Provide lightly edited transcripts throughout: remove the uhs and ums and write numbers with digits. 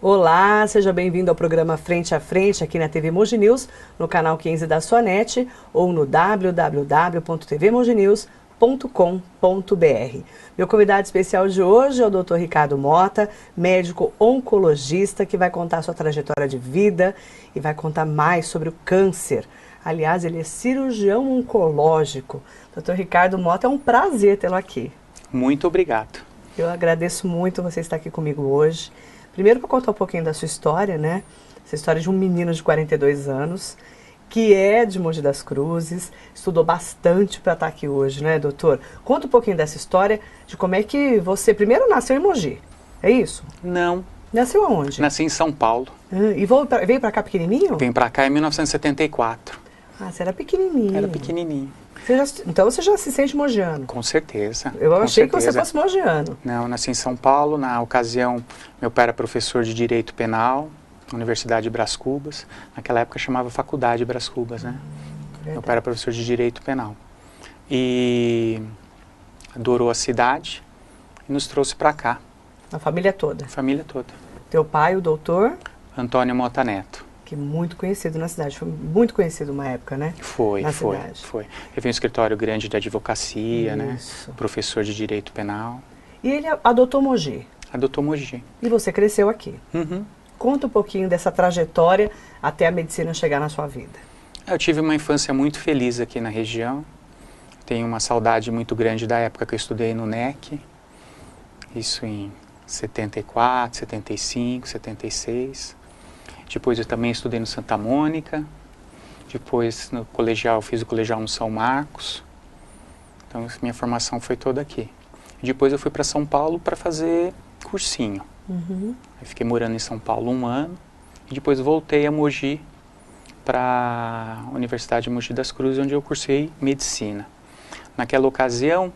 Olá, seja bem-vindo ao programa Frente a Frente aqui na TV Mogi News, no canal 15 da sua NET ou no www.tvmoginews.com.br. Meu convidado especial de hoje é o Dr. Ricardo Mota, médico oncologista, que vai contar a sua trajetória de vida e vai contar mais sobre o câncer. Aliás, ele é cirurgião oncológico. Dr. Ricardo Mota, é um prazer tê-lo aqui. Muito obrigado. Eu agradeço muito você estar aqui comigo hoje. Primeiro, para contar um pouquinho da sua história, né? Essa história de um menino de 42 anos, que é de Mogi das Cruzes, estudou bastante para estar aqui hoje, né, doutor? Conta um pouquinho dessa história, de como é que você primeiro nasceu em Mogi, é isso? Não. Nasceu aonde? Nasci em São Paulo. E veio para cá pequenininho? Vim para cá em 1974. Ah, você era pequenininho. Era pequenininho. Então você já se sente mogiano? Com certeza. Eu achei que você fosse mogiano. Não, nasci em São Paulo. Na ocasião, meu pai era professor de Direito Penal, na Universidade de Brás Cubas. Naquela época chamava Faculdade de Brás Cubas, né? Meu pai era professor de Direito Penal. E adorou a cidade e nos trouxe para cá. A família toda? A família toda. Teu pai, o doutor? Antônio Mota Neto. Que é muito conhecido na cidade, foi muito conhecido uma época, né? Foi. Ele tem um escritório grande de advocacia, Isso. né? Professor de Direito Penal. E ele adotou Mogi? Adotou Mogi. E você cresceu aqui. Uhum. Conta um pouquinho dessa trajetória até a medicina chegar na sua vida. Eu tive uma infância muito feliz aqui na região. Tenho uma saudade muito grande da época que eu estudei no NEC. Isso em 74, 75, 76. Depois eu também estudei no Santa Mônica. Depois no colegial, fiz o colegial no São Marcos. Então minha formação foi toda aqui. Depois eu fui para São Paulo para fazer cursinho. Uhum. Eu fiquei morando em São Paulo 1 ano. E depois voltei a Mogi para a Universidade de Mogi das Cruzes, onde eu cursei medicina. Naquela ocasião,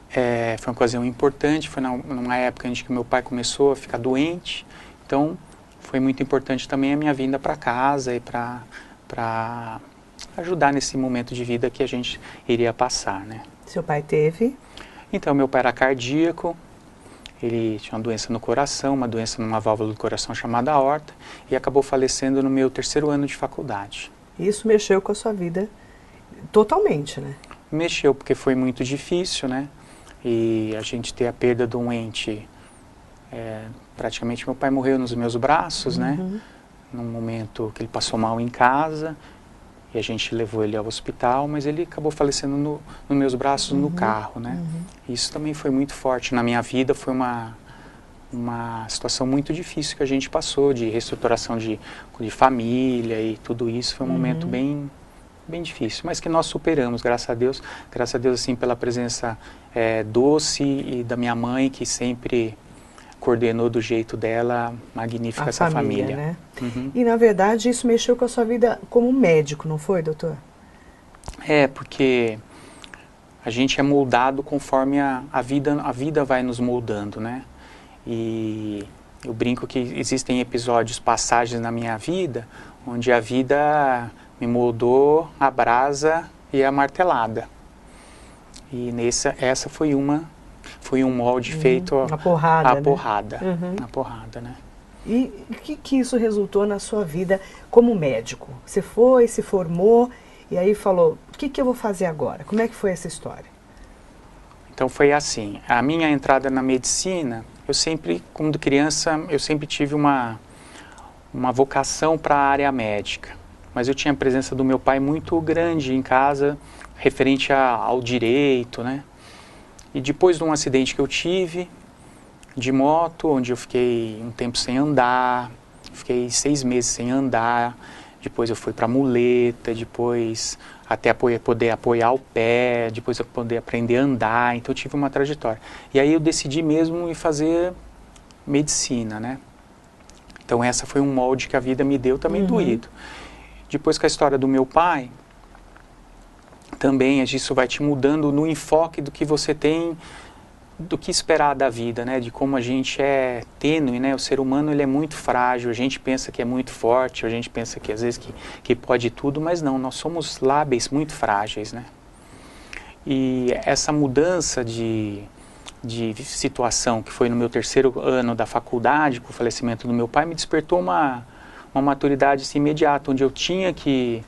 foi uma ocasião importante, foi numa época em que meu pai começou a ficar doente. Então foi muito importante também a minha vinda para casa e para ajudar nesse momento de vida que a gente iria passar, né? Seu pai teve? Então, meu pai era cardíaco, ele tinha uma doença no coração, uma doença numa válvula do coração chamada aorta, e acabou falecendo no meu 3º ano de faculdade. Isso mexeu com a sua vida totalmente, né? Mexeu, porque foi muito difícil, né? E a gente ter a perda de um ente... praticamente meu pai morreu nos meus braços, né? Num momento que ele passou mal em casa, e a gente levou ele ao hospital, mas ele acabou falecendo nos meus braços no carro, né? Isso também foi muito forte na minha vida, foi uma situação muito difícil que a gente passou, de reestruturação de família e tudo isso, foi um momento bem difícil, mas que nós superamos, graças a Deus, assim, pela presença doce e da minha mãe, que sempre coordenou do jeito dela, magnífica essa família. Né? E na verdade isso mexeu com a sua vida como médico, não foi, doutor? Porque a gente é moldado conforme a vida vai nos moldando, né? E eu brinco que existem episódios, passagens na minha vida, onde a vida me moldou a brasa e a martelada. E essa foi um molde feito na porrada, na porrada, né? E o que isso resultou na sua vida como médico? Você foi, se formou e aí falou, o que eu vou fazer agora? Como é que foi essa história? Então foi assim, a minha entrada na medicina, eu sempre, quando criança, eu sempre tive uma vocação para a área médica. Mas eu tinha a presença do meu pai muito grande em casa, referente ao direito, né? E depois de um acidente que eu tive de moto, onde eu fiquei um tempo sem andar, fiquei 6 meses sem andar, depois eu fui para muleta, depois até poder apoiar o pé, depois eu poder aprender a andar, então eu tive uma trajetória. E aí eu decidi mesmo ir fazer medicina, né? Então essa foi um molde que a vida me deu também doído. Depois com a história do meu pai, também isso vai te mudando no enfoque do que você tem, do que esperar da vida, né? De como a gente é tênue, né? O ser humano ele é muito frágil, a gente pensa que é muito forte, a gente pensa que às vezes que pode tudo, mas não, nós somos lábeis muito frágeis, né? E essa mudança de de situação que foi no meu terceiro ano da faculdade, com o falecimento do meu pai, me despertou uma maturidade assim, imediata, onde eu tinha que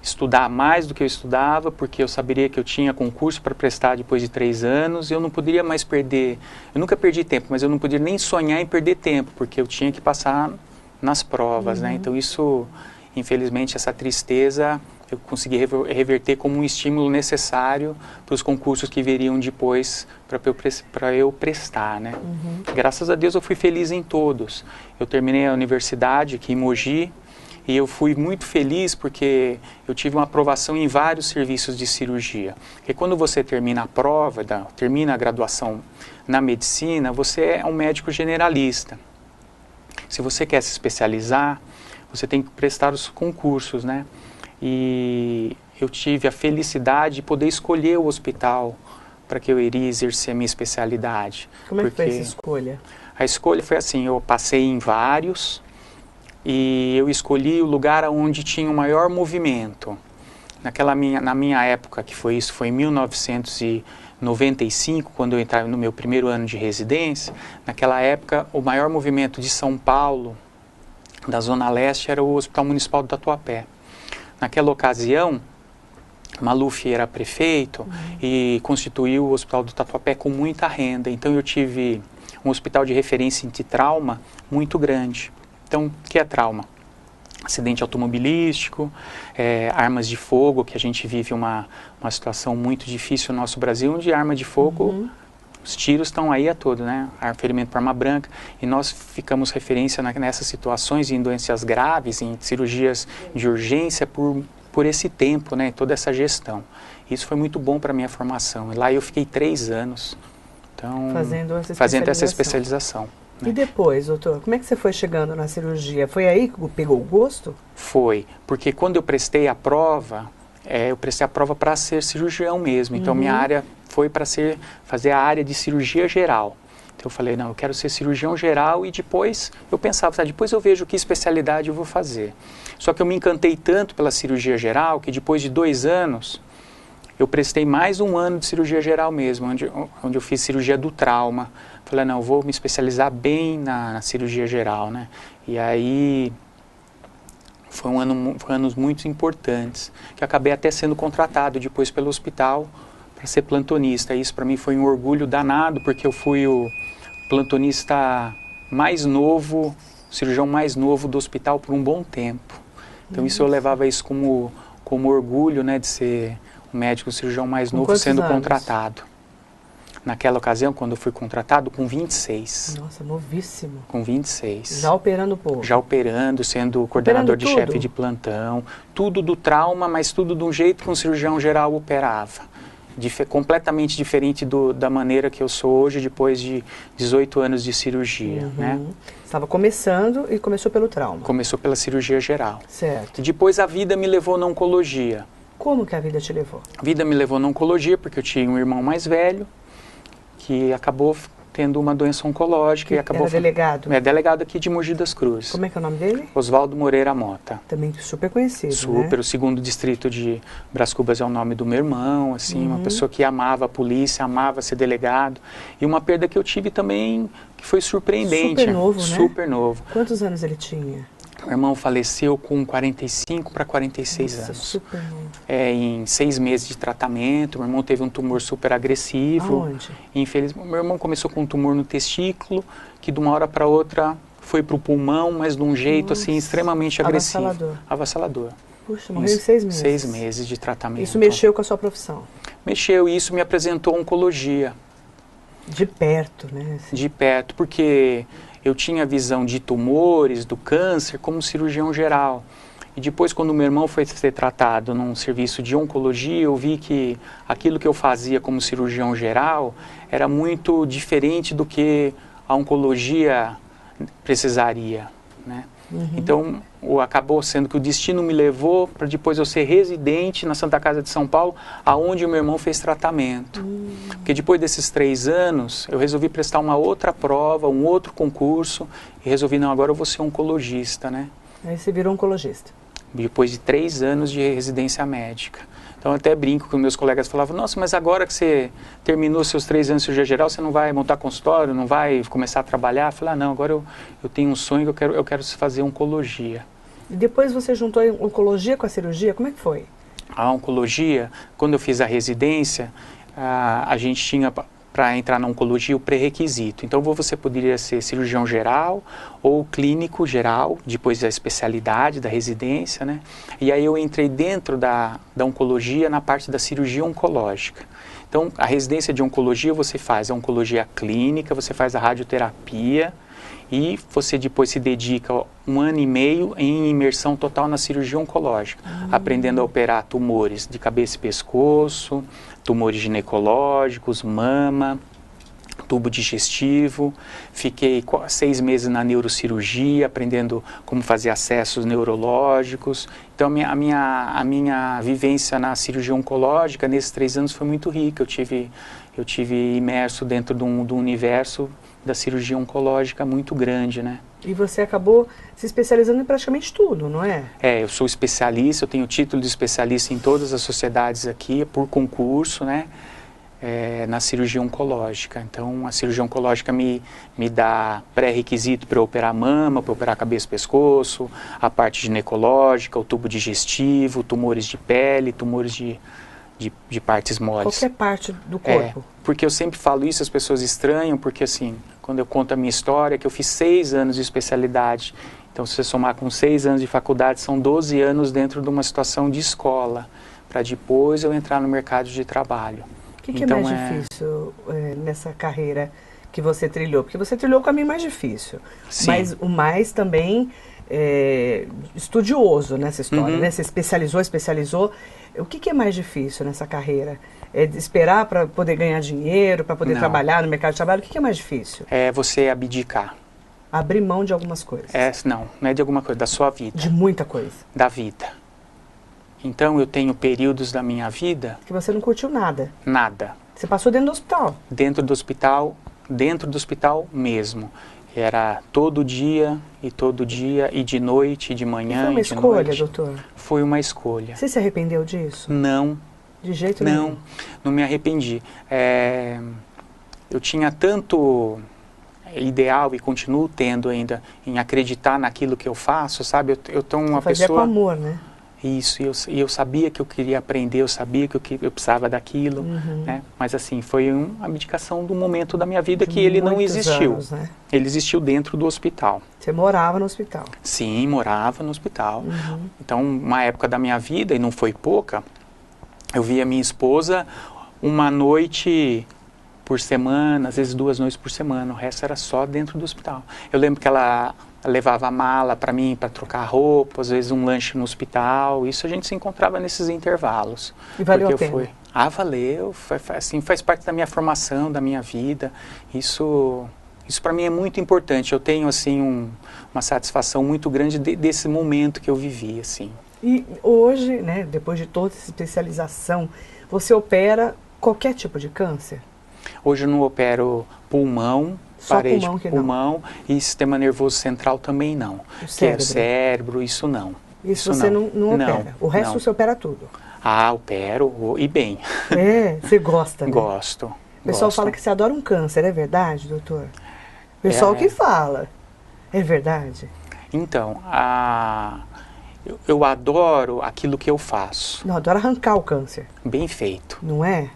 estudar mais do que eu estudava, porque eu saberia que eu tinha concurso para prestar depois de 3 anos, e eu não poderia mais perder, eu nunca perdi tempo, mas eu não podia nem sonhar em perder tempo, porque eu tinha que passar nas provas, né? Então isso, infelizmente, essa tristeza eu consegui reverter como um estímulo necessário para os concursos que viriam depois para eu prestar, né? Graças a Deus eu fui feliz em todos. Eu terminei a universidade aqui em Mogi e eu fui muito feliz porque eu tive uma aprovação em vários serviços de cirurgia. Porque quando você termina a prova, termina a graduação na medicina, você é um médico generalista. Se você quer se especializar, você tem que prestar os concursos, né? E eu tive a felicidade de poder escolher o hospital para que eu iria exercer a minha especialidade. Como é que foi essa escolha? A escolha foi assim, eu passei em vários e eu escolhi o lugar onde tinha o maior movimento. Na minha época, que foi isso, foi em 1995, quando eu entrei no meu primeiro ano de residência, naquela época o maior movimento de São Paulo, da Zona Leste, era o Hospital Municipal do Tatuapé. Naquela ocasião, Maluf era prefeito e constituiu o Hospital do Tatuapé com muita renda. Então eu tive um hospital de referência de trauma muito grande. Então, o que é trauma? Acidente automobilístico, armas de fogo, que a gente vive uma situação muito difícil no nosso Brasil, onde arma de fogo, os tiros estão aí a todo, né? Ferimento por arma branca, e nós ficamos referência nessas situações em doenças graves, em cirurgias de urgência por esse tempo, né? Toda essa gestão. Isso foi muito bom para a minha formação. E lá eu fiquei 3 anos, então, fazendo essa especialização. E depois, doutor, como é que você foi chegando na cirurgia? Foi aí que pegou o gosto? Foi, porque quando eu prestei a prova, eu prestei a prova para ser cirurgião mesmo. Então, minha área foi para fazer a área de cirurgia geral. Então, eu falei, não, eu quero ser cirurgião geral e depois eu pensava, depois eu vejo que especialidade eu vou fazer. Só que eu me encantei tanto pela cirurgia geral que depois de 2 anos, eu prestei mais 1 ano de cirurgia geral mesmo, onde eu fiz cirurgia do trauma. Falei, não, eu vou me especializar bem na cirurgia geral, né? E aí foram anos muito importantes, que eu acabei até sendo contratado depois pelo hospital para ser plantonista. Isso para mim foi um orgulho danado, porque eu fui o plantonista mais novo, cirurgião mais novo do hospital por um bom tempo. Então isso eu levava isso como orgulho, né, de ser um médico cirurgião mais novo sendo contratado. Naquela ocasião, quando eu fui contratado, com 26. Nossa, novíssimo. Com 26. Já operando o povo. Já operando, sendo coordenador de chefe de plantão. Tudo do trauma, mas tudo de um jeito que um cirurgião geral operava. Completamente diferente da maneira que eu sou hoje, depois de 18 anos de cirurgia. Né? Estava começando e começou pelo trauma. Começou pela cirurgia geral. Certo. E depois a vida me levou na oncologia. Como que a vida te levou? A vida me levou na oncologia porque eu tinha um irmão mais velho, que acabou tendo uma doença oncológica. E acabou Era delegado? É delegado aqui de Mogi das Cruzes. Como é que é o nome dele? Oswaldo Moreira Mota. Também super conhecido, Super, né? O 2º distrito de Brás Cubas é o nome do meu irmão, assim, uma pessoa que amava a polícia, amava ser delegado. E uma perda que eu tive também, que foi surpreendente. Super novo, né? Super novo. Quantos anos ele tinha? Meu irmão faleceu com 45 para 46 anos. Super novo. Em 6 meses de tratamento. Meu irmão teve um tumor super agressivo. Aonde? Infelizmente, meu irmão começou com um tumor no testículo, que de uma hora para outra foi para o pulmão, mas de um jeito assim extremamente agressivo. Avassalador. Avassalador. Puxa, morreu em 6 meses. 6 meses de tratamento. Isso mexeu com a sua profissão? Mexeu, e isso me apresentou oncologia. De perto, né? Assim. De perto, porque eu tinha visão de tumores, do câncer, como cirurgião geral. E depois, quando meu irmão foi ser tratado num serviço de oncologia, eu vi que aquilo que eu fazia como cirurgião geral era muito diferente do que a oncologia precisaria, né? Então, acabou sendo que o destino me levou para depois eu ser residente na Santa Casa de São Paulo, aonde o meu irmão fez tratamento. Porque depois desses 3 anos, eu resolvi prestar uma outra prova, um outro concurso, e resolvi, não, agora eu vou ser oncologista, né? Aí você virou oncologista. Depois de 3 anos de residência médica. Então eu até brinco com meus colegas, falavam, nossa, mas agora que você terminou seus 3 anos de cirurgia geral, você não vai montar consultório, não vai começar a trabalhar? Eu falei, ah, não, agora eu tenho um sonho, eu quero fazer oncologia. E depois você juntou a oncologia com a cirurgia, como é que foi? A oncologia, quando eu fiz a residência, a gente tinha para entrar na oncologia o pré-requisito. Então você poderia ser cirurgião geral ou clínico geral, depois da especialidade, da residência, né? E aí eu entrei dentro da oncologia na parte da cirurgia oncológica. Então a residência de oncologia você faz a oncologia clínica, você faz a radioterapia e você depois se dedica 1 ano e meio em imersão total na cirurgia oncológica, aprendendo a operar tumores de cabeça e pescoço, tumores ginecológicos, mama, tubo digestivo. Fiquei 6 meses na neurocirurgia, aprendendo como fazer acessos neurológicos. Então, a minha vivência na cirurgia oncológica, nesses 3 anos, foi muito rica. Eu tive imerso dentro de um universo da cirurgia oncológica muito grande, né? E você acabou se especializando em praticamente tudo, não é? Eu sou especialista, eu tenho título de especialista em todas as sociedades aqui, por concurso, né? Na cirurgia oncológica. Então, a cirurgia oncológica me dá pré-requisito para operar mama, para operar cabeça e pescoço, a parte ginecológica, o tubo digestivo, tumores de pele, tumores de partes moles. Qualquer parte do corpo. Porque eu sempre falo isso, as pessoas estranham, porque assim, quando eu conto a minha história, que eu fiz 6 anos de especialidade, então se você somar com 6 anos de faculdade, são 12 anos dentro de uma situação de escola, para depois eu entrar no mercado de trabalho. O que é mais difícil nessa carreira que você trilhou? Porque você trilhou o caminho mais difícil, Sim. mas o mais também estudioso nessa história, né? Você especializou. O que é mais difícil nessa carreira? É esperar para poder ganhar dinheiro, para poder trabalhar no mercado de trabalho? O que é mais difícil? É você abdicar. Abrir mão de algumas coisas. Não é de alguma coisa, da sua vida. De muita coisa. Da vida. Então eu tenho períodos da minha vida... Que você não curtiu nada. Nada. Você passou dentro do hospital. Dentro do hospital mesmo. Era todo dia, e de noite, e de manhã, e foi uma escolha, doutor? Foi uma escolha. Você se arrependeu disso? Não. De jeito nenhum? Não me arrependi. Eu tinha tanto ideal e continuo tendo ainda em acreditar naquilo que eu faço, sabe? Eu tô uma Você fazia pessoa... com amor, né? Isso, e eu sabia que eu queria aprender, eu sabia que eu precisava daquilo, né? Mas assim, foi uma abdicação do momento da minha vida que ele não existiu. Anos, né? Ele existiu dentro do hospital. Você morava no hospital? Sim, morava no hospital. Então, uma época da minha vida, e não foi pouca, eu via minha esposa uma noite por semana, às vezes 2 noites por semana, o resto era só dentro do hospital. Eu lembro que ela levava a mala para mim, para trocar roupa, às vezes um lanche no hospital, isso a gente se encontrava nesses intervalos. E valeu a pena? Valeu, assim, faz parte da minha formação, da minha vida, isso para mim é muito importante, eu tenho assim uma satisfação muito grande desse momento que eu vivi, assim. E hoje, né, depois de toda essa especialização, você opera qualquer tipo de câncer? Hoje eu não opero pulmão, só parede, pulmão e sistema nervoso central também não. Que é o cérebro, isso não. Isso você não opera? O resto você opera tudo? Opero e bem. Você gosta, né? Gosto. O pessoal fala que você adora um câncer, é verdade, doutor? O pessoal que fala. É verdade? Então, eu adoro aquilo que eu faço. Não, adoro arrancar o câncer. Bem feito. Não é?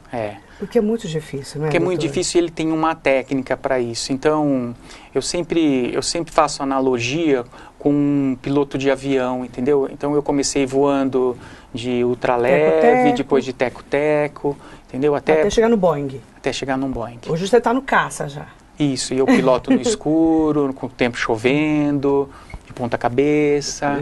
Porque é muito difícil, não é? Porque é muito difícil e ele tem uma técnica para isso. Então, eu sempre faço analogia com um piloto de avião, entendeu? Então, eu comecei voando de ultraleve, depois de teco-teco, entendeu? Até chegar no Boeing. Até chegar no Boeing. Hoje você está no caça já. Isso, e eu piloto no escuro, com o tempo chovendo, de ponta cabeça.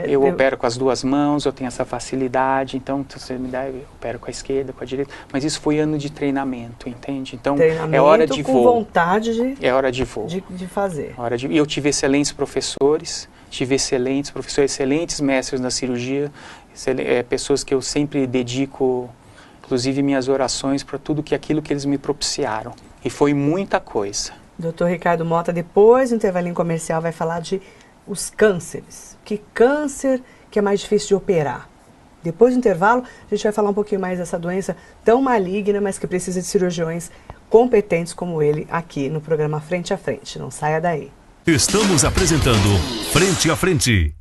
Eu opero com as 2 mãos, eu tenho essa facilidade, então se você me dá, eu opero com a esquerda, com a direita. Mas isso foi ano de treinamento, entende? Então é hora de voo. Com vontade de... É hora de voo. De fazer. E eu tive excelentes professores, excelentes mestres na cirurgia, pessoas que eu sempre dedico, inclusive minhas orações, para tudo aquilo que eles me propiciaram. E foi muita coisa. Dr. Ricardo Mota, depois do intervalinho comercial, vai falar de os cânceres. Que câncer que é mais difícil de operar? Depois do intervalo, a gente vai falar um pouquinho mais dessa doença tão maligna, mas que precisa de cirurgiões competentes como ele aqui no programa Frente a Frente. Não saia daí. Estamos apresentando Frente a Frente.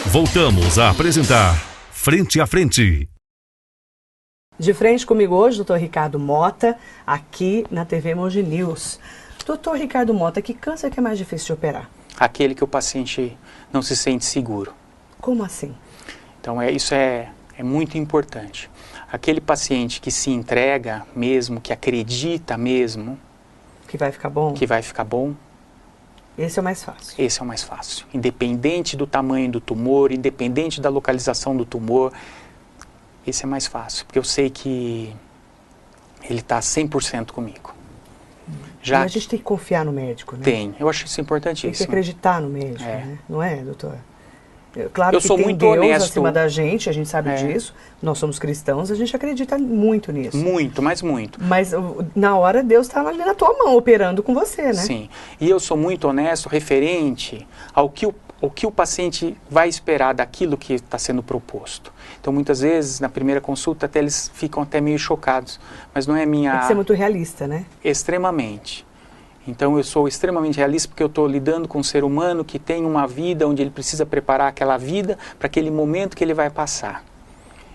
Voltamos a apresentar Frente a Frente. De frente comigo hoje, doutor Ricardo Mota, aqui na TV Mogi News. Doutor Ricardo Mota, que câncer que é mais difícil de operar? Aquele que o paciente não se sente seguro. Como assim? Então, isso é muito importante. Aquele paciente que se entrega mesmo, que acredita mesmo... Que vai ficar bom? Que vai ficar bom. Esse é o mais fácil. Esse é o mais fácil. Independente do tamanho do tumor, independente da localização do tumor, esse é mais fácil. Porque eu sei que ele está 100% comigo. Já... Mas a gente tem que confiar no médico, né? Tem. Eu acho isso importantíssimo. Tem que acreditar no médico, né? Não é, doutor? Claro eu que sou tem muito Deus honesto. Acima da gente, a gente sabe disso. Nós somos cristãos, a gente acredita muito nisso. Muito, mas muito. Mas na hora Deus está ali na tua mão, operando com você, né? Sim. E eu sou muito honesto referente ao que o paciente vai esperar daquilo que está sendo proposto. Então, muitas vezes, na primeira consulta, até eles ficam até meio chocados. Mas não é minha... Tem que ser muito realista, né? Extremamente. Então, eu sou extremamente realista porque eu estou lidando com um ser humano que tem uma vida onde ele precisa preparar aquela vida para aquele momento que ele vai passar.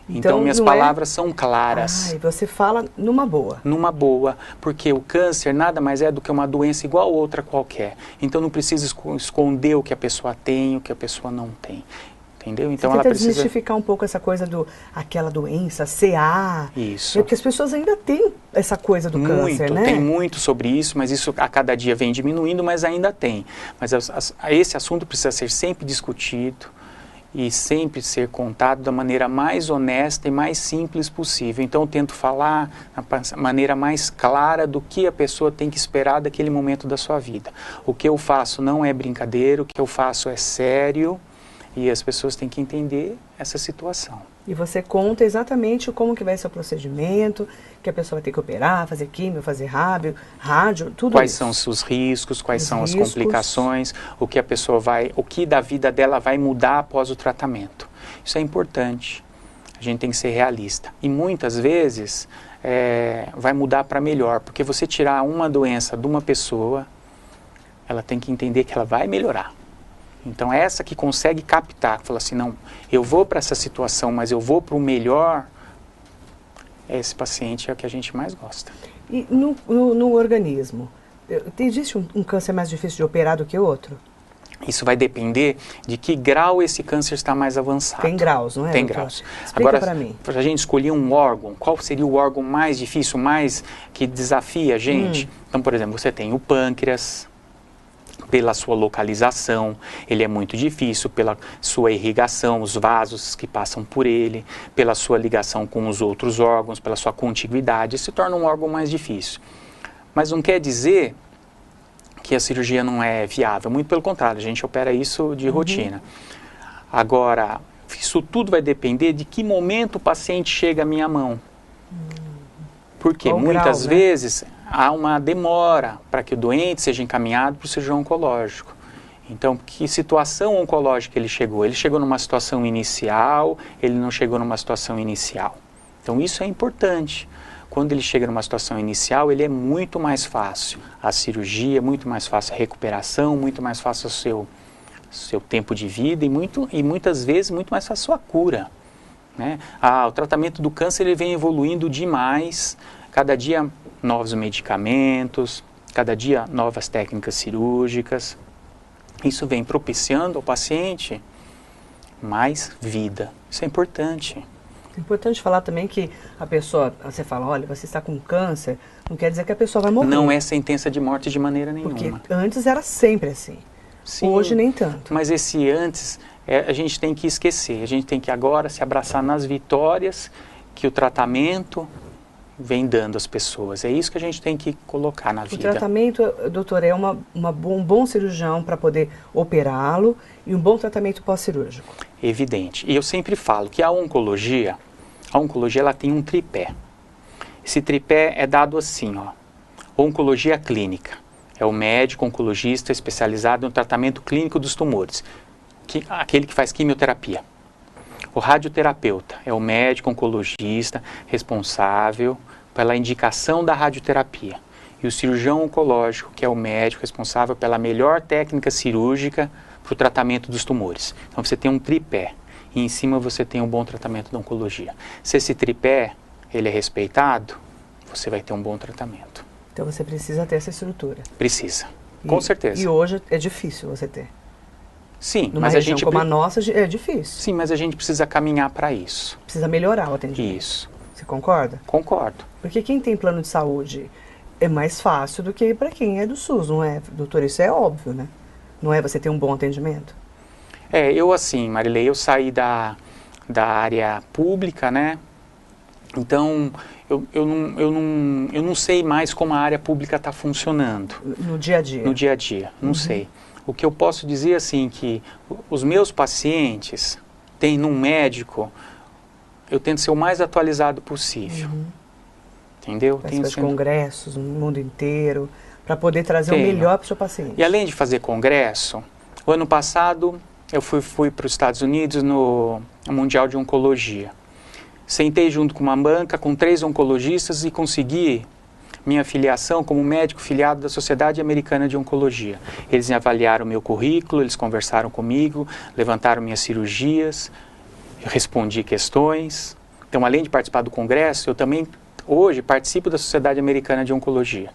Então minhas palavras são claras. E você fala numa boa. Numa boa, porque o câncer nada mais é do que uma doença igual a outra qualquer. Então não precisa esconder o que a pessoa tem, o que a pessoa não tem. Entendeu? Então você ela tenta precisa desmistificar um pouco essa coisa aquela doença, CA. Isso. Porque as pessoas ainda têm essa coisa do câncer, né? Tem muito sobre isso, mas isso a cada dia vem diminuindo, mas ainda tem. Mas esse assunto precisa ser sempre discutido e sempre ser contado da maneira mais honesta e mais simples possível. Então eu tento falar da maneira mais clara do que a pessoa tem que esperar daquele momento da sua vida. O que eu faço não é brincadeira, o que eu faço é sério. E as pessoas têm que entender essa situação. E você conta exatamente como que vai ser o procedimento, que a pessoa vai ter que operar, fazer químio, fazer rádio, tudo quais isso. Quais são os riscos, quais são as complicações, o que a pessoa o que da vida dela vai mudar após o tratamento. Isso é importante. A gente tem que ser realista. E muitas vezes vai mudar para melhor, porque você tirar uma doença de uma pessoa, ela tem que entender que ela vai melhorar. Então, essa que consegue captar, fala assim, não, eu vou para essa situação, mas eu vou para o melhor, esse paciente é o que a gente mais gosta. E no organismo, existe um câncer mais difícil de operar do que outro? Isso vai depender de que grau esse câncer está mais avançado. Tem graus, não é? Tem graus. Explica para mim. Para a gente escolher um órgão, qual seria o órgão mais difícil, mais que desafia a gente? Então, por exemplo, você tem o pâncreas. Pela sua localização, ele é muito difícil, pela sua irrigação, os vasos que passam por ele, pela sua ligação com os outros órgãos, pela sua contiguidade, se torna um órgão mais difícil. Mas não quer dizer que a cirurgia não é viável, muito pelo contrário, a gente opera isso de rotina. Agora, isso tudo vai depender de que momento o paciente chega à minha mão. Porque muitas vezes há uma demora para que o doente seja encaminhado para o cirurgião oncológico. Então, que situação oncológica ele chegou? Ele chegou numa situação inicial, ele não chegou numa situação inicial. Então, isso é importante. Quando ele chega numa situação inicial, ele é muito mais fácil. A cirurgia é muito mais fácil, a recuperação, muito mais fácil o seu tempo de vida e muitas vezes muito mais fácil a cura. Né? O tratamento do câncer ele vem evoluindo demais, cada dia novos medicamentos, cada dia novas técnicas cirúrgicas. Isso vem propiciando ao paciente mais vida. Isso é importante. É importante falar também que a pessoa, você fala, olha, você está com câncer, não quer dizer que a pessoa vai morrer. Não é sentença de morte de maneira nenhuma. Porque antes era sempre assim. Sim, hoje nem tanto. Mas esse antes, a gente tem que esquecer. A gente tem que agora se abraçar nas vitórias que o tratamento vem dando às pessoas. É isso que a gente tem que colocar na vida. O tratamento, doutor, é um bom cirurgião para poder operá-lo e um bom tratamento pós-cirúrgico. Evidente. E eu sempre falo que a oncologia ela tem um tripé. Esse tripé é dado assim, ó. Oncologia clínica. É o médico oncologista especializado no tratamento clínico dos tumores. Aquele que faz quimioterapia. O radioterapeuta é o médico oncologista responsável pela indicação da radioterapia. E o cirurgião oncológico, que é o médico responsável pela melhor técnica cirúrgica para o tratamento dos tumores. Então você tem um tripé e em cima você tem um bom tratamento da oncologia. Se esse tripé ele é respeitado, você vai ter um bom tratamento. Então você precisa ter essa estrutura. Precisa, com certeza. E hoje é difícil você ter. Sim, Numa mas a região gente como a nossa é difícil. Sim, mas a gente precisa caminhar para isso. Precisa melhorar o atendimento. Isso. Você concorda? Concordo. Porque quem tem plano de saúde é mais fácil do que para quem é do SUS, não é, doutor? Isso é óbvio, né? Não é você ter um bom atendimento? Eu assim, Marilei, eu saí da área pública, né? Então, eu não sei mais como a área pública está funcionando. No dia a dia? No dia a dia, não sei. O que eu posso dizer, assim, que os meus pacientes têm num médico, eu tento ser o mais atualizado possível. Entendeu? Participar de congressos no mundo inteiro, para poder trazer o melhor para o seu paciente. E além de fazer congresso, o ano passado eu fui para os Estados Unidos no Mundial de Oncologia. Sentei junto com uma banca, com 3 oncologistas e consegui minha filiação como médico filiado da Sociedade Americana de Oncologia. Eles avaliaram o meu currículo, eles conversaram comigo, levantaram minhas cirurgias, eu respondi questões. Então, além de participar do congresso, eu também hoje participo da Sociedade Americana de Oncologia.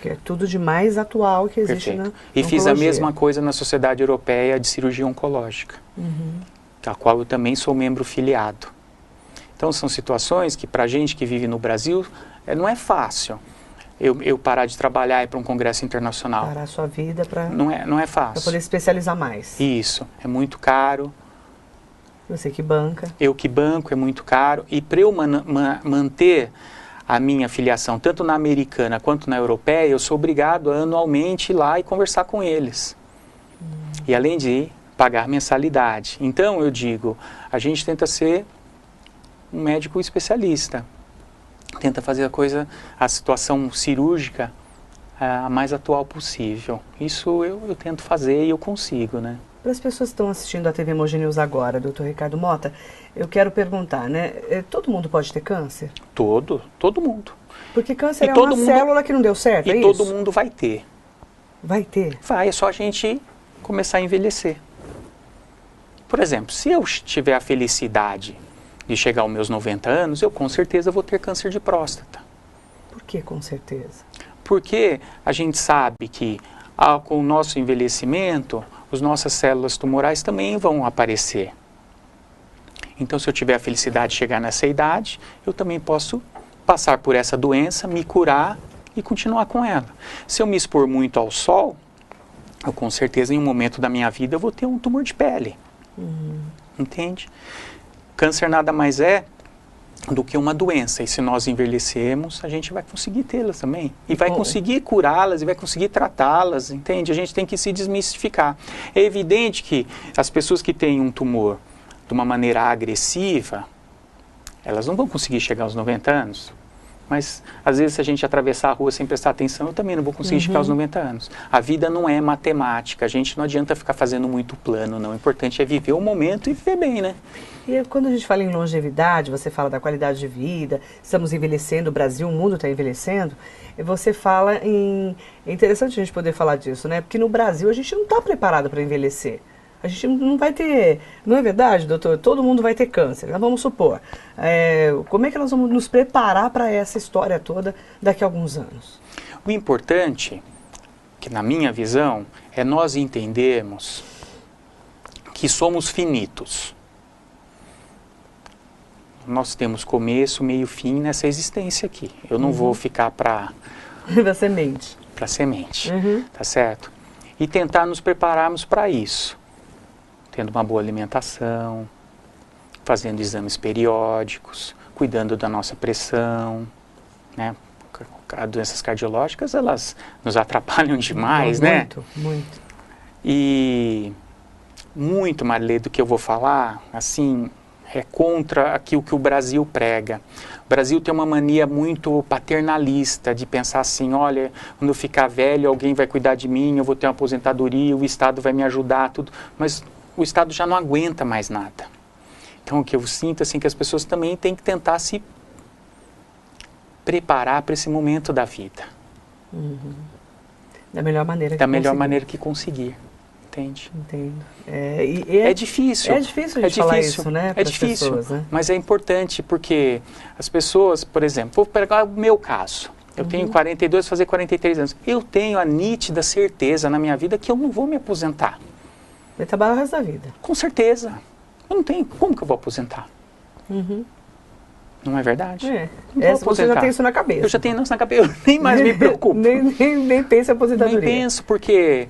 Que é tudo de mais atual que existe na E oncologia. fiz a mesma coisa na Sociedade Europeia de Cirurgia Oncológica, da qual eu também sou membro filiado. Então, são situações que, para a gente que vive no Brasil, não é fácil eu parar de trabalhar e ir para um congresso internacional. Parar a sua vida para... Não é fácil. Para poder especializar mais. Isso, é muito caro. Você que banca. Eu que banco, é muito caro. E para eu manter a minha filiação, tanto na americana quanto na europeia, eu sou obrigado a anualmente ir lá e conversar com eles. E além de pagar mensalidade. Então, eu digo, a gente tenta ser um médico especialista. Tenta fazer a situação cirúrgica a mais atual possível. Isso eu tento fazer e eu consigo, né? Para as pessoas que estão assistindo a TV Mogi News agora, doutor Ricardo Mota, eu quero perguntar, né? Todo mundo pode ter câncer? Todo mundo. Porque câncer é uma célula que não deu certo, é isso? E todo mundo vai ter. Vai ter? Vai, é só a gente começar a envelhecer. Por exemplo, se eu tiver a felicidade de chegar aos meus 90 anos, eu com certeza vou ter câncer de próstata. Por que com certeza? Porque a gente sabe que com o nosso envelhecimento, as nossas células tumorais também vão aparecer. Então, se eu tiver a felicidade de chegar nessa idade, eu também posso passar por essa doença, me curar e continuar com ela. Se eu me expor muito ao sol, eu com certeza em um momento da minha vida eu vou ter um tumor de pele. Entende? Câncer nada mais é do que uma doença, e se nós envelhecermos, a gente vai conseguir tê-las também. E vai conseguir curá-las, e vai conseguir tratá-las, entende? A gente tem que se desmistificar. É evidente que as pessoas que têm um tumor de uma maneira agressiva, elas não vão conseguir chegar aos 90 anos. Mas, às vezes, se a gente atravessar a rua sem prestar atenção, eu também não vou conseguir chegar aos 90 anos. A vida não é matemática, a gente não adianta ficar fazendo muito plano, não. O importante é viver o momento e viver bem, né? E quando a gente fala em longevidade, você fala da qualidade de vida, estamos envelhecendo, o Brasil, o mundo está envelhecendo, você fala em... É interessante a gente poder falar disso, né? Porque no Brasil a gente não está preparado para envelhecer. A gente não vai ter... Não é verdade, doutor? Todo mundo vai ter câncer, nós vamos supor. Como é que nós vamos nos preparar para essa história toda daqui a alguns anos? O importante, que na minha visão, é nós entendermos que somos finitos. Nós temos começo, meio, fim nessa existência aqui. Eu não vou ficar para semente. Para semente, tá certo? E tentar nos prepararmos para isso. Tendo uma boa alimentação, fazendo exames periódicos, cuidando da nossa pressão, né? As doenças cardiológicas, elas nos atrapalham demais, né? Muito, muito. E muito, Marilei, do que eu vou falar, assim, é contra aquilo que o Brasil prega. O Brasil tem uma mania muito paternalista de pensar assim, olha, quando eu ficar velho, alguém vai cuidar de mim, eu vou ter uma aposentadoria, o Estado vai me ajudar, tudo. Mas o Estado já não aguenta mais nada. Então, o que eu sinto, assim, que as pessoas também têm que tentar se preparar para esse momento da vida. Da melhor maneira que Da melhor conseguir. maneira que conseguir. Entende? Entendo. É difícil. É difícil a gente falar isso, né? É difícil, pessoas, né? mas é importante porque as pessoas, por exemplo, vou pegar o meu caso. Eu tenho 42, fazer 43 anos. Eu tenho a nítida certeza na minha vida que eu não vou me aposentar. Vai trabalhar o resto da vida. Com certeza. Eu não tenho. Como que eu vou aposentar? Não é verdade? É. Não vou Você já aposentar. tem isso na cabeça. Eu já tenho isso na cabeça. Eu nem mais me preocupo. nem pensa em aposentadoria. Nem penso, porque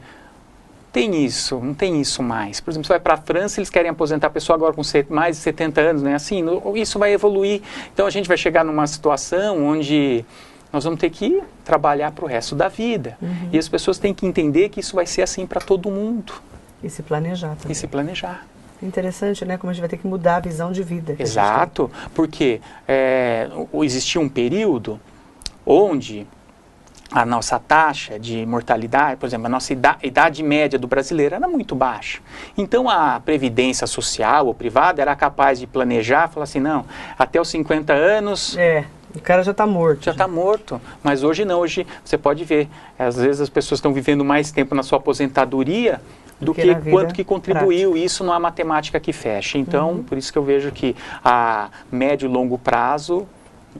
tem isso, não tem isso mais. Por exemplo, você vai para a França, eles querem aposentar a pessoa agora com mais de 70 anos, né? Assim, isso vai evoluir. Então a gente vai chegar numa situação onde nós vamos ter que trabalhar para o resto da vida. E as pessoas têm que entender que isso vai ser assim para todo mundo. E se planejar também. E se planejar. Interessante, né? Como a gente vai ter que mudar a visão de vida. Exato, porque existia um período onde a nossa taxa de mortalidade, por exemplo, a nossa idade média do brasileiro era muito baixa. Então a previdência social ou privada era capaz de planejar, falar assim, não, até os 50 anos... O cara já está morto. Já está morto, mas hoje não, hoje você pode ver, às vezes as pessoas estão vivendo mais tempo na sua aposentadoria do que quanto que contribuiu, prática. Isso não há matemática que fecha. Então, por isso que eu vejo que a médio e longo prazo,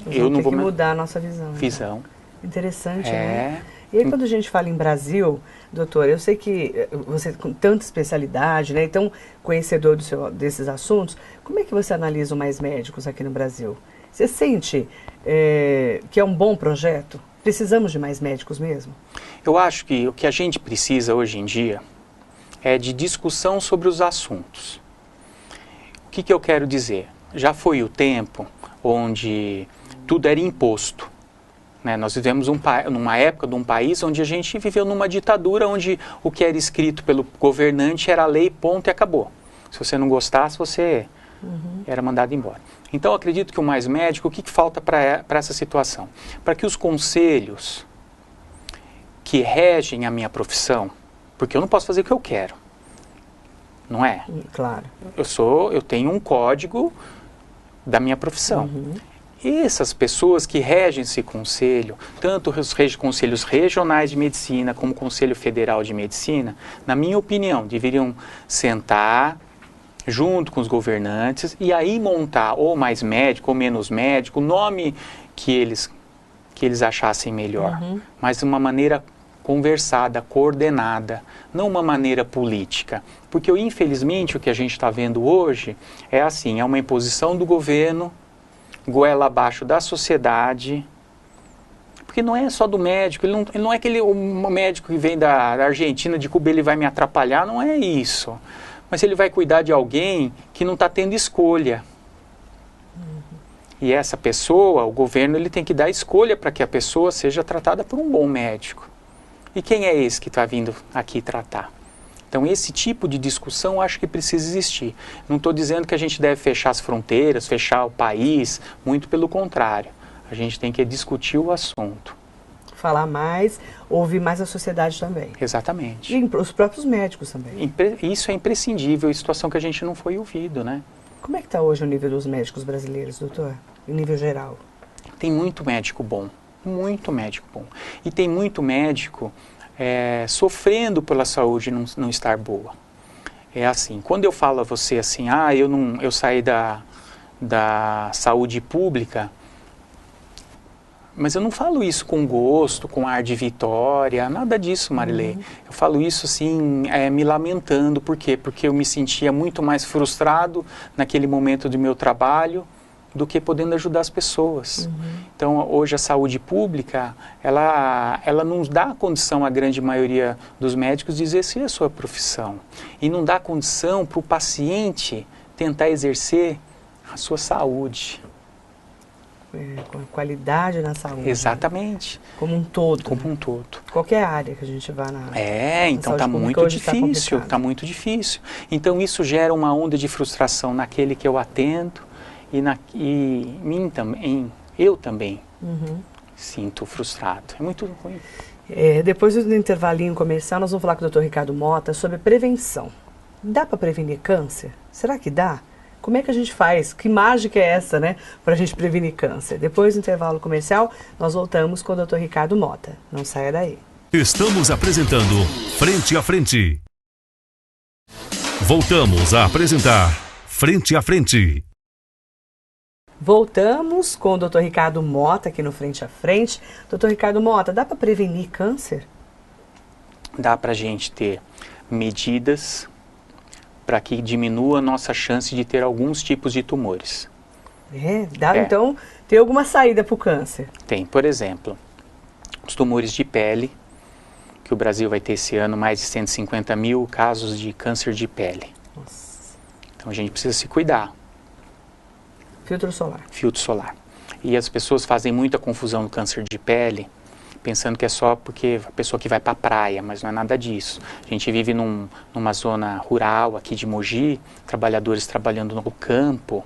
eu não vou... mudar a nossa visão. Interessante, né? E aí quando a gente fala em Brasil, doutor, eu sei que você com tanta especialidade, né, e tão conhecedor desses assuntos, como é que você analisa o Mais Médicos aqui no Brasil? Você sente que é um bom projeto? Precisamos de mais médicos mesmo? Eu acho que o que a gente precisa hoje em dia é de discussão sobre os assuntos. O que eu quero dizer? Já foi o tempo onde tudo era imposto. Né? Nós vivemos numa época de um país onde a gente viveu numa ditadura onde o que era escrito pelo governante era lei, ponto e acabou. Se você não gostasse, você era mandado embora. Então, eu acredito que o Mais Médico, o que falta para essa situação? Para que os conselhos que regem a minha profissão, porque eu não posso fazer o que eu quero, não é? Claro. Eu tenho um código da minha profissão. E essas pessoas que regem esse conselho, tanto os conselhos regionais de medicina como o Conselho Federal de Medicina, na minha opinião, deveriam sentar junto com os governantes e aí montar ou mais médico ou menos médico, o nome que eles achassem melhor, mas de uma maneira conversada, coordenada, não uma maneira política. Porque, infelizmente, o que a gente está vendo hoje é assim, é uma imposição do governo, goela abaixo da sociedade, porque não é só do médico, ele não é aquele um médico que vem da Argentina, de Cuba, ele vai me atrapalhar, não é isso. Mas ele vai cuidar de alguém que não está tendo escolha. E essa pessoa, o governo, ele tem que dar escolha para que a pessoa seja tratada por um bom médico. E quem é esse que está vindo aqui tratar? Então, esse tipo de discussão eu acho que precisa existir. Não estou dizendo que a gente deve fechar as fronteiras, fechar o país, muito pelo contrário. A gente tem que discutir o assunto. Falar mais, ouvir mais a sociedade também. Exatamente. E os próprios médicos também. Isso é imprescindível, é situação que a gente não foi ouvido, né? Como é que está hoje o nível dos médicos brasileiros, doutor? Em nível geral? Tem muito médico bom, muito médico bom. E tem muito médico sofrendo pela saúde não estar boa. É assim, quando eu falo a você assim, eu saí da saúde pública, mas eu não falo isso com gosto, com ar de vitória, nada disso, Marilê. Eu falo isso assim, me lamentando. Por quê? Porque eu me sentia muito mais frustrado naquele momento do meu trabalho do que podendo ajudar as pessoas. Então, hoje a saúde pública, ela não dá condição à grande maioria dos médicos de exercer a sua profissão. E não dá condição para o paciente tentar exercer a sua saúde. Com a qualidade na saúde. Exatamente. Né? Como um todo. Como um todo. Qualquer área que a gente vá na então está muito difícil, está muito difícil. Então isso gera uma onda de frustração naquele que eu atendo e mim também, eu também sinto frustrado. É muito ruim. Depois do intervalinho comercial, nós vamos falar com o Dr. Ricardo Mota sobre prevenção. Dá para prevenir câncer? Será que dá? Como é que a gente faz? Que mágica é essa, né? Para a gente prevenir câncer. Depois do intervalo comercial, nós voltamos com o Dr. Ricardo Mota. Não saia daí. Estamos apresentando Frente a Frente. Voltamos a apresentar Frente a Frente. Voltamos com o Dr. Ricardo Mota aqui no Frente a Frente. Dr. Ricardo Mota, dá para prevenir câncer? Dá para a gente ter medidas para que diminua a nossa chance de ter alguns tipos de tumores. Dá então ter alguma saída para o câncer? Tem, por exemplo, os tumores de pele, que o Brasil vai ter esse ano mais de 150 mil casos de câncer de pele. Nossa. Então a gente precisa se cuidar. Filtro solar. Filtro solar. E as pessoas fazem muita confusão no câncer de pele, pensando que é só porque a pessoa que vai para a praia, mas não é nada disso. A gente vive numa zona rural aqui de Mogi, trabalhadores trabalhando no campo,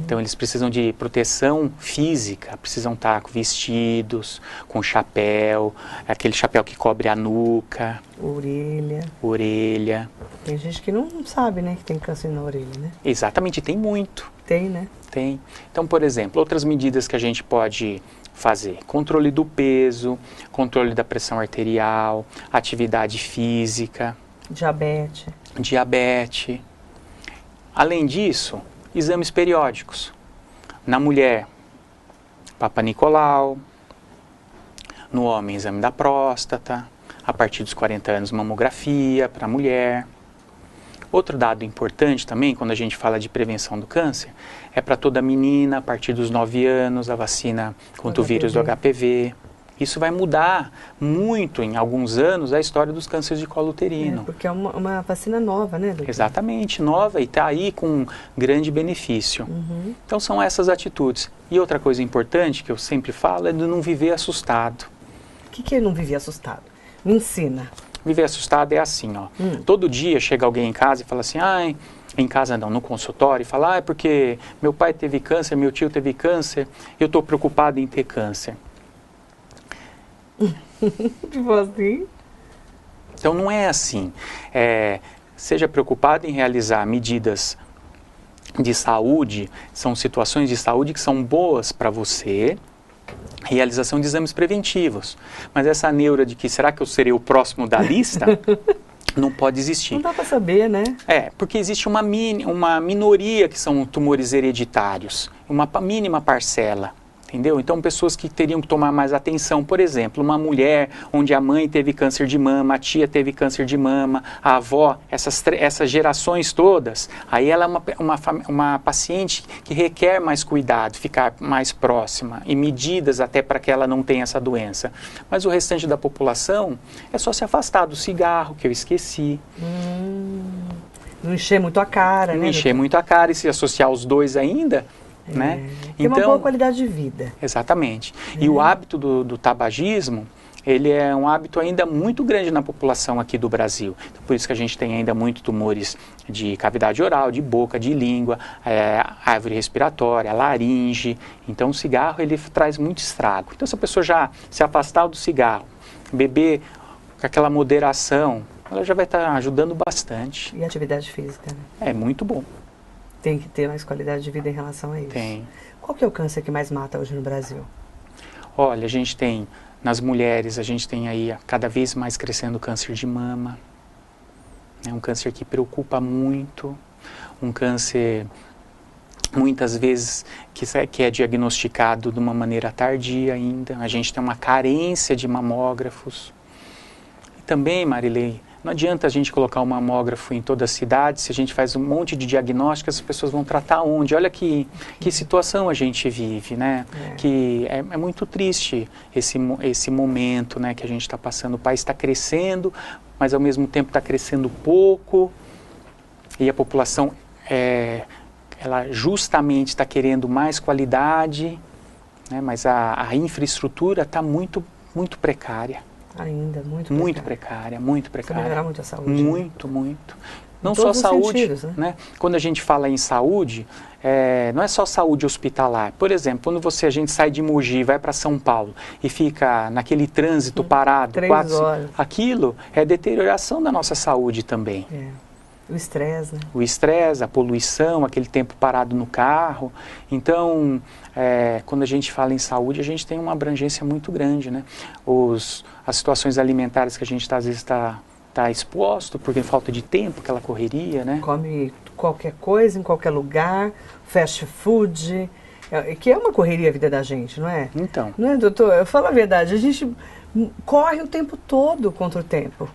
então eles precisam de proteção física, precisam estar com vestidos, com chapéu, aquele chapéu que cobre a nuca, orelha. Tem gente que não sabe, né, que tem câncer na orelha, né? Exatamente, tem muito. Tem, né? Tem. Então, por exemplo, outras medidas que a gente pode fazer: controle do peso, controle da pressão arterial, atividade física, diabetes. Além disso, exames periódicos. Na mulher, Papa Nicolau. No homem, exame da próstata. A partir dos 40 anos, mamografia para a mulher. Outro dado importante também, quando a gente fala de prevenção do câncer, é para toda menina, a partir dos 9 anos, a vacina contra o vírus do HPV. Isso vai mudar muito, em alguns anos, a história dos cânceres de colo uterino. Porque é uma vacina nova, né, doutor? Exatamente, nova, e está aí com grande benefício. Então são essas atitudes. E outra coisa importante que eu sempre falo é de não viver assustado. O que é não viver assustado? Me ensina. Viver assustado é assim, ó. Todo dia chega alguém em casa e fala assim, em casa não, no consultório, e fala, é porque meu pai teve câncer, meu tio teve câncer, eu estou preocupado em ter câncer. Tipo assim? Então não é assim. Seja preocupado em realizar medidas de saúde, são situações de saúde que são boas para você, realização de exames preventivos. Mas essa neura de que será que eu serei o próximo da lista, não pode existir. Não dá para saber, né? Porque existe uma minoria que são tumores hereditários, uma mínima parcela. Entendeu? Então, pessoas que teriam que tomar mais atenção, por exemplo, uma mulher onde a mãe teve câncer de mama, a tia teve câncer de mama, a avó, essas gerações todas, aí ela é uma paciente que requer mais cuidado, ficar mais próxima e medidas até para que ela não tenha essa doença. Mas o restante da população é só se afastar do cigarro, que eu esqueci. Não encher muito a cara, né? Não encher muito a cara e se associar os dois ainda... Né? Tem uma boa qualidade de vida. Exatamente. E o hábito do tabagismo, ele é um hábito ainda muito grande na população aqui do Brasil. Então, por isso que a gente tem ainda muito tumores de cavidade oral, de boca, de língua, árvore respiratória, laringe. Então o cigarro ele traz muito estrago. Então se a pessoa já se afastar do cigarro, beber com aquela moderação, ela já vai estar ajudando bastante. E atividade física, né? É muito bom. Tem que ter mais qualidade de vida em relação a isso. Tem. Qual que é o câncer que mais mata hoje no Brasil? Olha, a gente tem, nas mulheres, a gente tem aí cada vez mais crescendo o câncer de mama. É um câncer que preocupa muito, um câncer, muitas vezes, que é diagnosticado de uma maneira tardia ainda. A gente tem uma carência de mamógrafos. E também, Marilei, não adianta a gente colocar um mamógrafo em toda a cidade, se a gente faz um monte de diagnósticos, as pessoas vão tratar onde? Olha que situação a gente vive, né? Que é muito triste esse momento, né, que a gente está passando. O país está crescendo, mas ao mesmo tempo está crescendo pouco, e a população, ela justamente está querendo mais qualidade, né, mas a infraestrutura está muito precária. Ainda, muito precária. Precisa melhorar muito a saúde. Muito. Não só saúde, sentidos, né? Quando a gente fala em saúde, não é só saúde hospitalar. Por exemplo, quando a gente sai de Mogi e vai para São Paulo e fica naquele trânsito parado, 3 horas. Aquilo é deterioração da nossa saúde também. O estresse, né? O estresse, a poluição, aquele tempo parado no carro. Então, quando a gente fala em saúde, a gente tem uma abrangência muito grande, né? As situações alimentares que a gente às vezes está exposto, porque falta de tempo, aquela correria, né? Come qualquer coisa, em qualquer lugar, fast food, que é uma correria a vida da gente, não é? Então. Não é, doutor? Eu falo a verdade, a gente corre o tempo todo contra o tempo,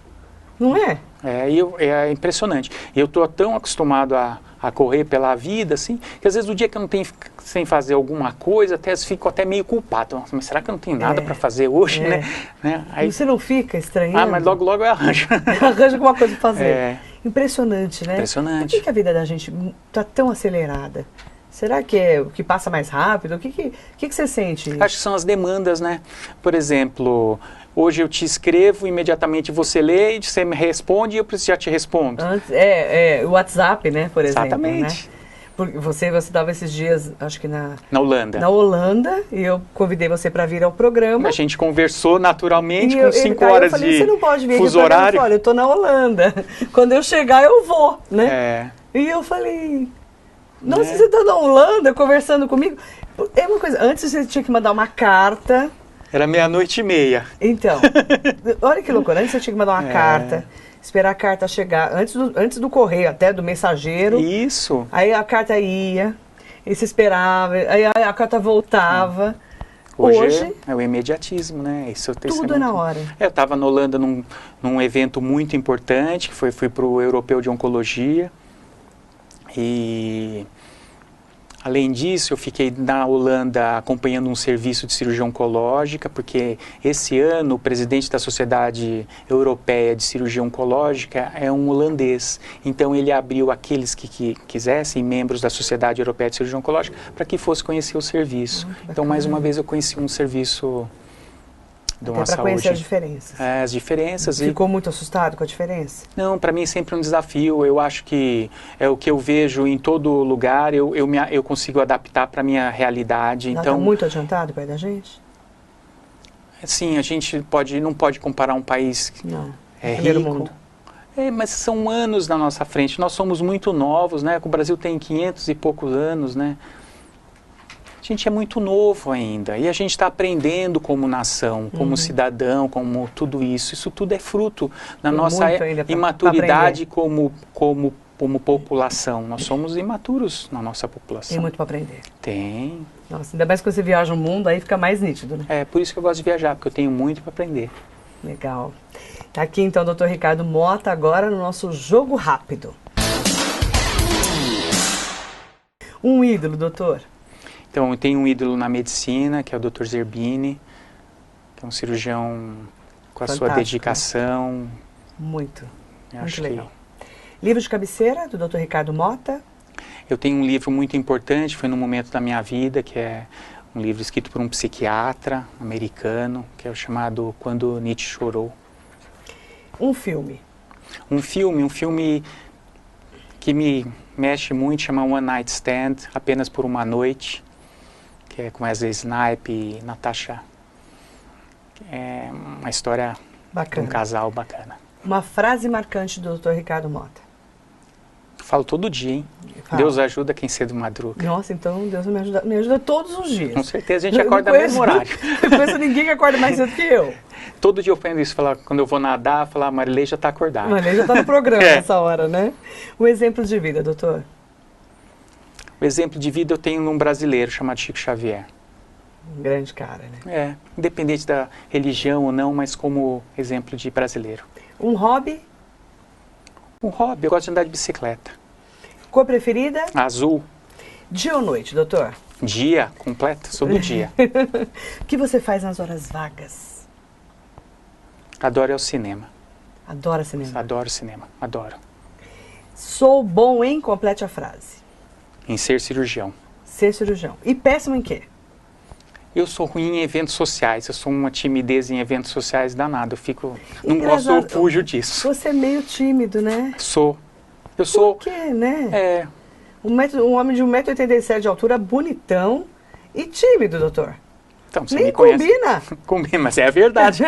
não é? É impressionante. Eu estou tão acostumado a correr pela vida, assim, que às vezes o dia que eu não tenho sem fazer alguma coisa, até fico até meio culpado. Nossa, mas será que eu não tenho nada para fazer hoje, né? Aí, você não fica estranhando? mas logo eu arranjo. Arranja alguma coisa para fazer. Impressionante, né? Impressionante. Por que a vida da gente está tão acelerada? Será que é o que passa mais rápido? O que você sente? Acho que são as demandas, né? Por exemplo, hoje eu te escrevo, imediatamente você lê e você me responde e eu já te respondo. O WhatsApp, né, por exemplo. Exatamente. Né? Porque você estava esses dias, acho que na Holanda. Na Holanda, e eu convidei você para vir ao programa. A gente conversou naturalmente com 5 eu horas falei, de você não pode vir fuso aqui horário. Olha, eu tô na Holanda. Quando eu chegar, eu vou, né? É. E eu falei, nossa, você tá na Holanda conversando comigo? É uma coisa, antes você tinha que mandar uma carta. Era 00:30. Então, olha que loucura, antes você tinha que mandar uma carta, esperar a carta chegar, antes do correio, até do mensageiro. Isso. Aí a carta ia, e se esperava, aí a carta voltava. Hoje é o imediatismo, né? Isso tudo é na hora. Eu estava na Holanda num evento muito importante, que fui para o Europeu de Oncologia. E, além disso, eu fiquei na Holanda acompanhando um serviço de cirurgia oncológica, porque esse ano o presidente da Sociedade Europeia de Cirurgia Oncológica é um holandês. Então, ele abriu aqueles que quisessem, membros da Sociedade Europeia de Cirurgia Oncológica, para que fosse conhecer o serviço. Então, mais uma vez, eu conheci um serviço de uma saúde. Para conhecer as diferenças. As diferenças. Ficou muito assustado com a diferença? Não, para mim é sempre um desafio. Eu acho que é o que eu vejo em todo lugar, eu consigo adaptar para a minha realidade. Ela então, está muito adiantado perto da gente? Sim, a gente não pode comparar um país primeiro rico. Mundo. Mas são anos na nossa frente. Nós somos muito novos, né? O Brasil tem 500 e poucos anos, né? A gente é muito novo ainda e a gente está aprendendo como nação, como cidadão, como tudo isso. Isso tudo é fruto da nossa imaturidade como população. Nós somos imaturos na nossa população. Tem muito para aprender. Tem. Nossa, ainda mais que você viaja o mundo, aí fica mais nítido, né? É por isso que eu gosto de viajar, porque eu tenho muito para aprender. Legal. Tá aqui então o Dr. Ricardo Mota agora no nosso Jogo Rápido. Um ídolo, doutor? Então, eu tenho um ídolo na medicina, que é o Dr. Zerbini, que é um cirurgião com a sua dedicação. Muito Acho legal. Livro de cabeceira, do Dr. Ricardo Mota? Eu tenho um livro muito importante, foi num momento da minha vida, que é um livro escrito por um psiquiatra americano, que é o chamado Quando Nietzsche Chorou. Um filme? Um filme que me mexe muito, chama One Night Stand, Apenas por uma Noite, que é com Wesley Snipes e Natasha. É uma história de um casal bacana. Uma frase marcante do Dr. Ricardo Mota? Falo todo dia, hein? Deus ajuda quem cedo madruga. Nossa, então Deus me ajuda todos os dias. Com certeza, a gente acorda no mesmo horário. Não conheço ninguém que acorda mais cedo que eu. Todo dia eu aprendo isso, quando eu vou nadar, falar, a Marilei já está acordada. Marilei já está no programa nessa hora, né? Um exemplo de vida, doutor? O exemplo de vida eu tenho num brasileiro chamado Chico Xavier. Um grande cara, né? Independente da religião ou não, mas como exemplo de brasileiro. Um hobby? Um hobby, eu gosto de andar de bicicleta. Cor preferida? Azul. Dia ou noite, doutor? Dia, completo, sou do dia. O que você faz nas horas vagas? Adoro o cinema. Adora cinema? Adoro cinema, adoro. Sou bom em, complete a frase. Em ser cirurgião. Ser cirurgião. E péssimo em quê? Eu sou ruim em eventos sociais, eu sou uma timidez em eventos sociais danada, não gosto, eu fujo disso. Você é meio tímido, né? Sou. Eu sou... Por quê, né? Um homem de 1,87 m de altura, bonitão e tímido, doutor. Então, você nem me conhece. Combina. Combina, mas é a verdade.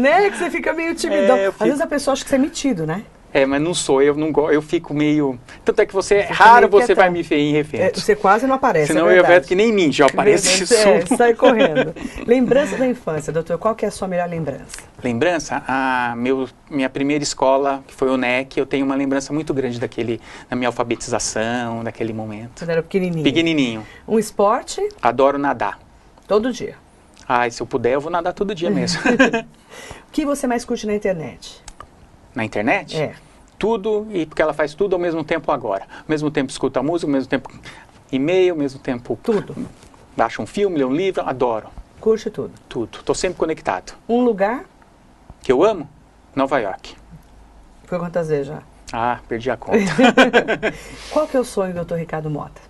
Né? Que você fica meio timidão. Às vezes a pessoa acha que você é metido, né? Mas não sou, eu não gosto, eu fico meio... Tanto é que Você raro meio você vai quietão. me ver em evento. Você quase não aparece, Senão é eu verdade. vejo que nem mim, já aparece isso. Sai correndo. Lembrança da infância, doutor, qual que é a sua melhor lembrança? Lembrança? Minha primeira escola, que foi o NEC, eu tenho uma lembrança muito grande da minha alfabetização, daquele momento. Quando era pequenininho. Pequenininho. Um esporte? Adoro nadar. Todo dia. Se eu puder, eu vou nadar todo dia mesmo. O que você mais curte na internet? Na internet? É. Tudo, e porque ela faz tudo ao mesmo tempo agora. Ao mesmo tempo escuta música, ao mesmo tempo e-mail, ao mesmo tempo... Tudo. Baixa um filme, lê um livro, adoro. Curte tudo. Tudo. Estou sempre conectado. Um lugar? Que eu amo? Nova York. Foi quantas vezes já? Perdi a conta. Qual que é o sonho do doutor Ricardo Mota?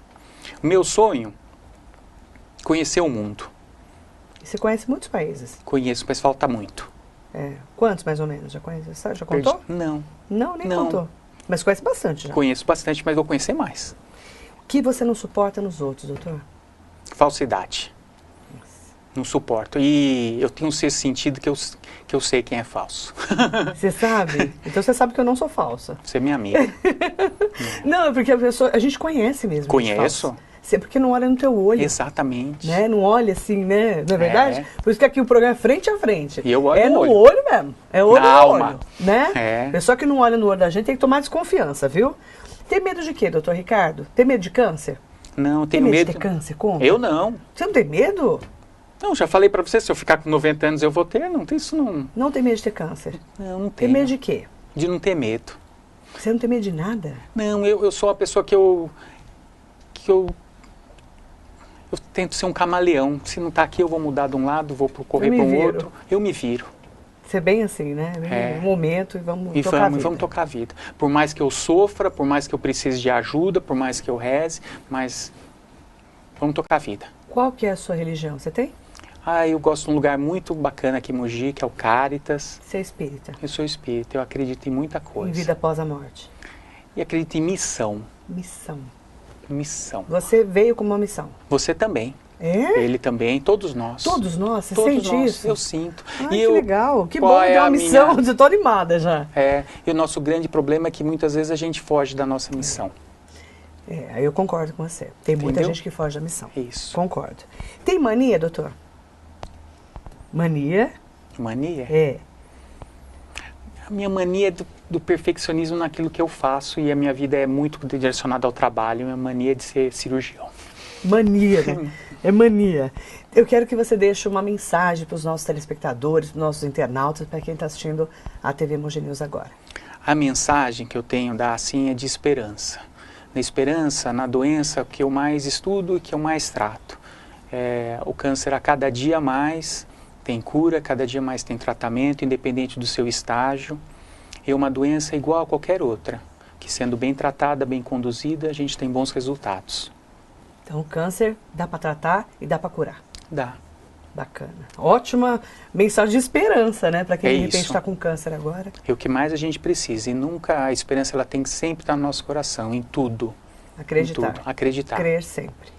Meu sonho? Conhecer o mundo. Você conhece muitos países. Conheço, mas falta muito. Quantos mais ou menos? Já conhece? Já contou? Não. Não, nem contou. Mas conhece bastante já. Conheço bastante, mas vou conhecer mais. O que você não suporta nos outros, doutor? Falsidade. Não suporto. E eu tenho um sexto sentido que eu sei quem é falso. Você sabe? Então você sabe que eu não sou falsa. Você é minha amiga. Não, é porque a gente conhece mesmo. Conheço. Você porque não olha no teu olho. Exatamente. Né? Não olha assim, né? Não é verdade? Por isso que aqui o programa é frente a frente. E eu olho no olho. olho mesmo. É olho Na no alma. olho. Né? Pessoa que não olha no olho da gente tem que tomar desconfiança, viu? Tem medo de quê, doutor Ricardo? Tem medo de câncer? Não, tem tenho medo medo. de ter câncer? Como? Eu não. Você não tem medo? Não, já falei pra você, se eu ficar com 90 anos eu vou ter, não tem isso não. Não tem medo de ter câncer? Não tenho. Tem medo de quê? De não ter medo. Você não tem medo de nada? Não, eu sou uma pessoa que eu tento ser um camaleão. Se não tá aqui, eu vou mudar de um lado, vou correr para um outro. Eu me viro. Você é bem assim, né? Um momento e vamos tocar a vida. Vamos tocar a vida. Por mais que eu sofra, por mais que eu precise de ajuda, por mais que eu reze, mas vamos tocar a vida. Qual que é a sua religião? Você tem? Eu gosto de um lugar muito bacana aqui em Mogi, que é o Cáritas. Você é espírita? Eu sou espírita, eu acredito em muita coisa. Em vida após a morte? E acredito em missão. Missão. Missão. Você veio com uma missão? Você também. É? Ele também, todos nós. Todos nós? Você todos sente nós. isso? Eu sinto. Que legal. Que bom qual ter uma missão. Eu tô animada já. E o nosso grande problema é que muitas vezes a gente foge da nossa missão. Eu concordo com você. Tem muita Entendeu? gente que foge da missão. Isso. Concordo. Tem mania, doutor? Mania? Mania? A minha mania é do perfeccionismo naquilo que eu faço e a minha vida é muito direcionada ao trabalho. Minha mania é de ser cirurgião. Mania, né? É mania. Eu quero que você deixe uma mensagem para os nossos telespectadores, para os nossos internautas, para quem está assistindo a TV Mogi News agora. A mensagem que eu tenho da assim é de esperança. Na esperança, na doença que eu mais estudo e que eu mais trato. O câncer a cada dia mais tem cura, cada dia mais tem tratamento, independente do seu estágio. É uma doença igual a qualquer outra, que sendo bem tratada, bem conduzida, a gente tem bons resultados. Então, o câncer dá para tratar e dá para curar. Dá. Bacana. Ótima mensagem de esperança, né? Para quem de repente isso. está com câncer agora. É o que mais a gente precisa. E nunca a esperança ela tem que sempre estar no nosso coração, em tudo. Acreditar. Em tudo. Acreditar. Crer sempre.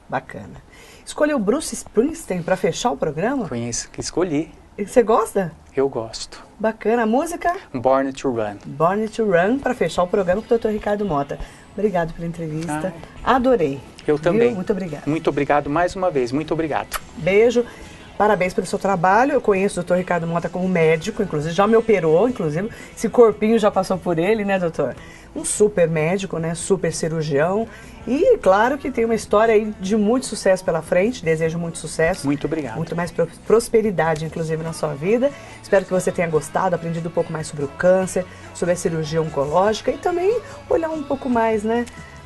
Bacana. Escolheu Bruce Springsteen para fechar o programa? Conheço, que escolhi. E você gosta? Eu gosto. Bacana. A música? Born to Run. Born to Run, para fechar o programa com o Dr. Ricardo Mota. Obrigado pela entrevista. Adorei. Eu também. Muito obrigada. Muito obrigado mais uma vez. Muito obrigado. Beijo. Parabéns pelo seu trabalho. Eu conheço o Dr. Ricardo Mota como médico, inclusive já me operou, inclusive. Esse corpinho já passou por ele, né, doutor? Um super médico, né? Super cirurgião. E claro que tem uma história aí de muito sucesso pela frente. Desejo muito sucesso. Muito obrigado. Muito mais prosperidade, inclusive, na sua vida. Espero que você tenha gostado, aprendido um pouco mais sobre o câncer, sobre a cirurgia oncológica e também olhar um pouco mais, né?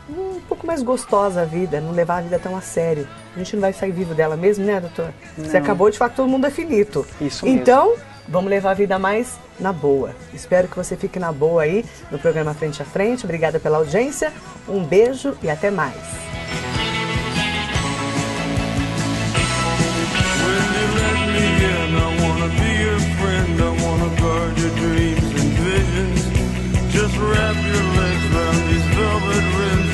Um pouco mais gostosa a vida, não levar a vida tão a sério. A gente não vai sair vivo dela mesmo, né, doutor? Não. Você acabou de falar que todo mundo é finito. Isso mesmo. Então, vamos levar a vida mais na boa. Espero que você fique na boa aí no programa Frente a Frente. Obrigada pela audiência, um beijo e até mais. Just wrap your legs around these velvet rims.